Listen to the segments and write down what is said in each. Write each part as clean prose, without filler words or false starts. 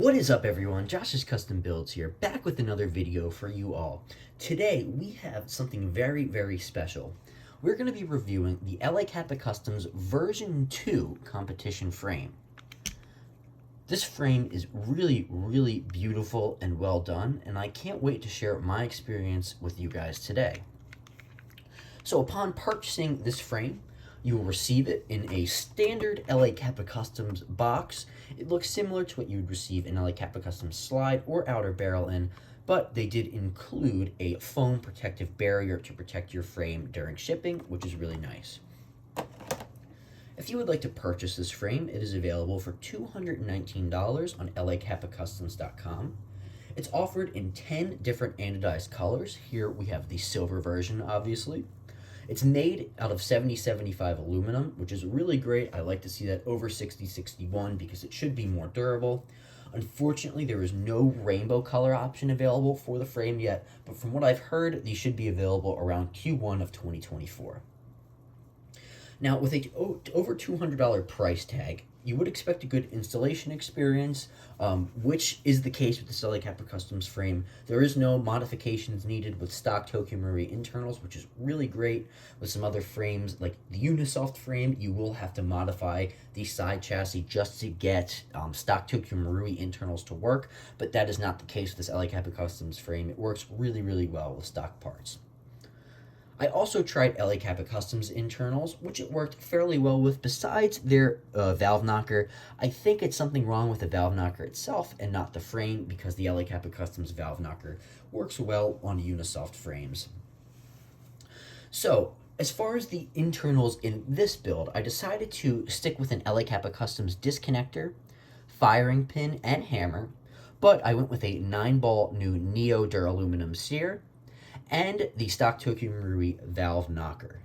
What is up, everyone? Josh's Custom Builds here, back with another video for you all. Today we have something very special. We're going to be reviewing the LACapa Customs version 2 competition frame. This frame is really beautiful and well done, and I can't wait to share my experience with you guys today. So upon purchasing this frame, you will receive it in a standard LACapa Customs box. It looks similar to what you would receive in LACapa Customs slide or outer barrel in, but they did include a foam protective barrier to protect your frame during shipping, which is really nice. If you would like to purchase this frame, it is available for $219 on LACapaCustoms.com. It's offered in 10 different anodized colors. Here we have the silver version, obviously. It's made out of 70-75 aluminum, which is really great. I like to see that over 60-61 because it should be more durable. Unfortunately, there is no rainbow color option available for the frame yet, but from what I've heard, these should be available around Q1 of 2024. Now, with a over $200 price tag, you would expect a good installation experience, which is the case with the LACapa Customs frame. There is no modifications needed with stock Tokyo Marui internals, which is really great. With some other frames, like the Unisoft frame, you will have to modify the side chassis just to get stock Tokyo Marui internals to work, but that is not the case with this LACapa Customs frame. It works really well with stock parts. I also tried LACapa Customs internals, which it worked fairly well with. Besides their valve knocker, I think it's something wrong with the valve knocker itself and not the frame, because the LACapa Customs valve knocker works well on Unisoft frames. So, as far as the internals in this build, I decided to stick with an LACapa Customs disconnector, firing pin, and hammer, but I went with a 9-ball new Neo Duraluminum Sear, and the stock Tokyo Marui valve knocker.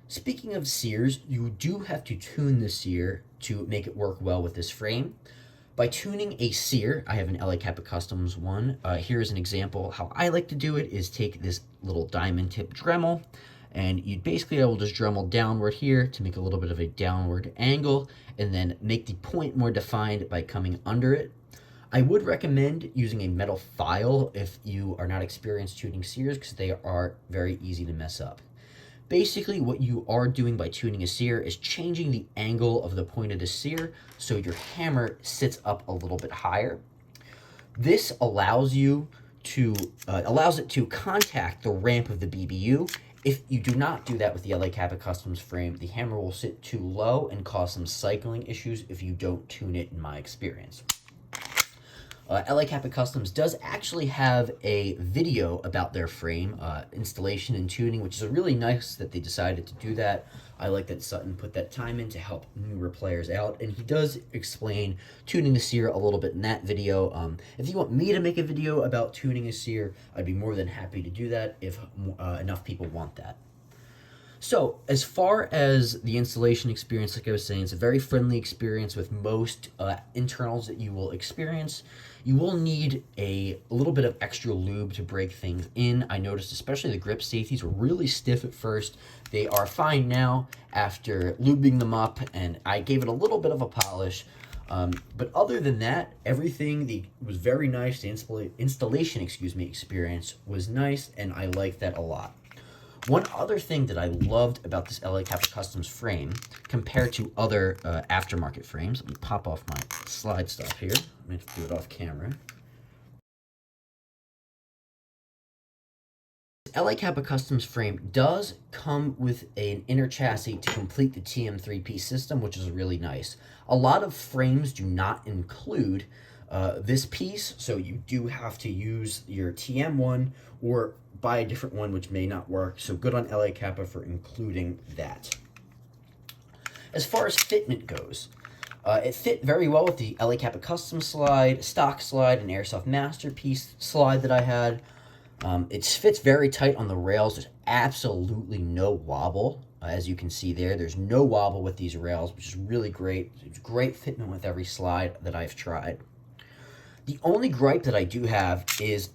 Speaking of sears, you do have to tune the sear to make it work well with this frame. By tuning a sear, I have an LACapa Customs one. Here's an example. How I like to do it is take this little diamond tip Dremel, and you'd basically able to just Dremel downward here to make a little bit of a downward angle, and then make the point more defined by coming under it. I would recommend using a metal file if you are not experienced tuning sears, because they are very easy to mess up. Basically, what you are doing by tuning a sear is changing the angle of the point of the sear so your hammer sits up a little bit higher. This allows it to contact the ramp of the BBU. If you do not do that with the LACapa Customs frame, the hammer will sit too low and cause some cycling issues if you don't tune it, in my experience. LACapa Customs does actually have a video about their frame installation and tuning, which is really nice that they decided to do that. I like that Sutton put that time in to help newer players out, and he does explain tuning a sear a little bit in that video. If you want me to make a video about tuning a sear, I'd be more than happy to do that if enough people want that. So, as far as the installation experience, like I was saying, it's a very friendly experience with most internals that you will experience. You will need a little bit of extra lube to break things in. I noticed especially the grip safeties were really stiff at first. They are fine now after lubing them up, and I gave it a little bit of a polish. But other than that, everything was very nice. The installation experience was nice, and I liked that a lot. One other thing that I loved about this LACapa Customs frame compared to other aftermarket frames, let me pop off my slide stuff here. I'm going to do it off camera. This LACapa Customs frame does come with an inner chassis to complete the TM3P system, which is really nice. A lot of frames do not include this piece, so you do have to use your TM one or buy a different one, which may not work. So good on LACapa for including that. As far as fitment goes, it fit very well with the LACapa Custom slide, stock slide, and Airsoft Masterpiece slide that I had. It fits very tight on the rails. There's absolutely no wobble. As you can see there's no wobble with these rails, which is really great. It's great fitment with every slide that I've tried. The only gripe that I do have is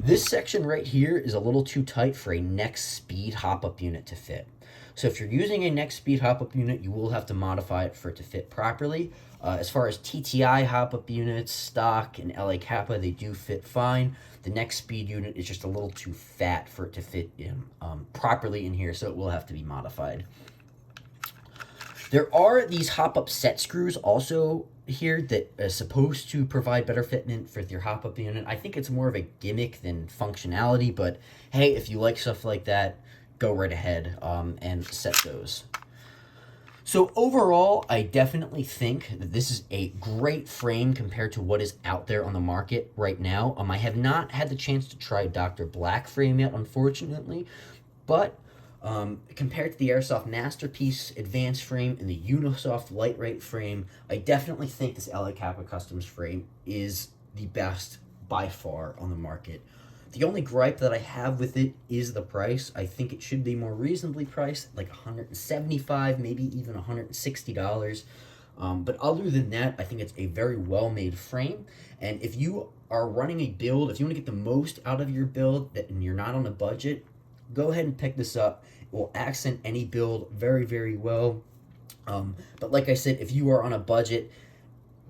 this section right here is a little too tight for a next speed HopUp unit to fit. So if you're using a next speed hop-up unit, you will have to modify it for it to fit properly. As far as TTI hop-up units, stock, and LACapa, they do fit fine. The next speed unit is just a little too fat for it to fit in, properly in here, so it will have to be modified. There are these hop-up set screws also here that are supposed to provide better fitment for your hop-up unit. I think it's more of a gimmick than functionality, but hey, if you like stuff like that, go right ahead and set those. So overall, I definitely think that this is a great frame compared to what is out there on the market right now. I have not had the chance to try Dr. Black frame yet, unfortunately, but compared to the Airsoft Masterpiece Advanced frame and the Unisoft Lightweight frame, I definitely think this LACapa Customs frame is the best by far on the market. The only gripe that I have with it is the price. I think it should be more reasonably priced, like $175, maybe even $160. But other than that, I think it's a very well-made frame. And if you are running a build, if you want to get the most out of your build and you're not on a budget, go ahead and pick this up. It will accent any build very, very well. But like I said, if you are on a budget,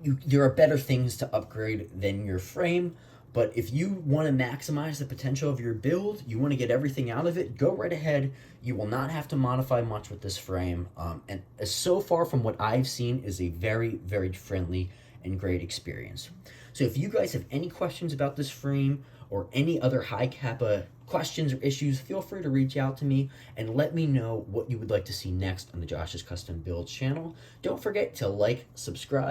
there are better things to upgrade than your frame. But if you want to maximize the potential of your build, you want to get everything out of it, go right ahead. You will not have to modify much with this frame. And so far from what I've seen is a very, very friendly and great experience. So if you guys have any questions about this frame or any other HiCapa questions or issues, feel free to reach out to me and let me know what you would like to see next on the Josh's Custom Builds channel. Don't forget to like, subscribe,